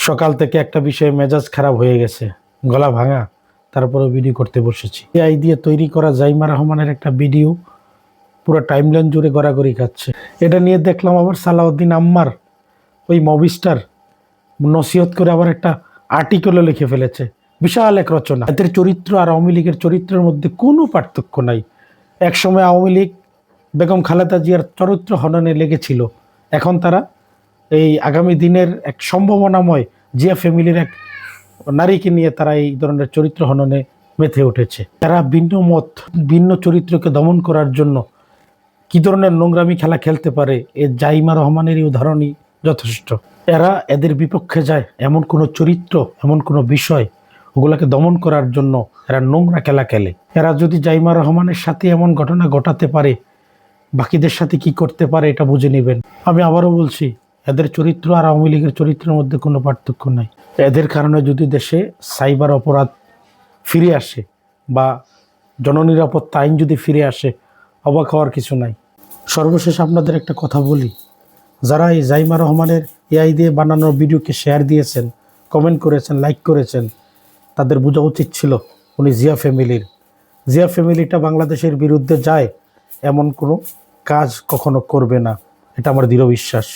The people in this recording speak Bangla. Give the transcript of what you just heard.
সকাল থেকে একটা বিষয়ে মেজাজ খারাপ হয়ে গেছে, গলা ভাঙা, তারপরে ভিডিও করতে বসেছি। এআই দিয়ে তৈরি করা জাইমা রহমানের একটা ভিডিও পুরো টাইমলাইন জুড়ে গড়াগড়ি খাচ্ছে। এটা নিয়ে দেখলাম আবার সালাউদ্দিন আম্মার ওই মবিস্টার নসিহত করে আবার একটা আর্টিকেলও লিখে ফেলেছে, বিশাল এক রচনা। এদের চরিত্র আর আওয়ামী লীগের চরিত্রের মধ্যে কোনো পার্থক্য নাই। একসময় আওয়ামী লীগ বেগম খালেদা জিয়ার চরিত্র হননে লেগেছিল, এখন তারা এই আগামী দিনের এক সম্ভাবনাময় জিয়া ফ্যামিলির এক নারীকে নিয়ে তারা এই ধরনের চরিত্র হননে মেতে উঠেছে। তারা ভিন্ন মত, ভিন্ন চরিত্রকে দমন করার জন্য কি ধরনের নোংরামি খেলা খেলতে পারে, এ জাইমা রহমানেরই উদাহরণই যথেষ্ট। এরা এদের বিপক্ষে যায় এমন কোনো চরিত্র, এমন কোনো বিষয়, ওগুলাকে দমন করার জন্য এরা নোংরা খেলা খেলে। এরা যদি জাইমা রহমানের সাথে এমন ঘটনা ঘটাতে পারে, বাকিদের সাথে কি করতে পারে এটা বুঝে নেবেন। আমি আবারও বলছি, এদের চরিত্র আর আওয়ামী লীগের চরিত্রের মধ্যে কোনো পার্থক্য নাই। এদের কারণে যদি দেশে সাইবার অপরাধ ফিরে আসে বা জননিরাপত্তা আইন যদি ফিরে আসে, অবাক হওয়ার কিছু নাই। সর্বশেষ আপনাদের একটা কথা বলি, যারা এই জাইমা রহমানের এআই দিয়ে বানানোর ভিডিওকে শেয়ার দিয়েছেন, কমেন্ট করেছেন, লাইক করেছেন, তাদের বোঝা উচিত ছিল উনি জিয়া ফ্যামিলিটা বাংলাদেশের বিরুদ্ধে যায় এমন কোনো কাজ কখনো করবে না, এটা আমার দৃঢ় বিশ্বাস।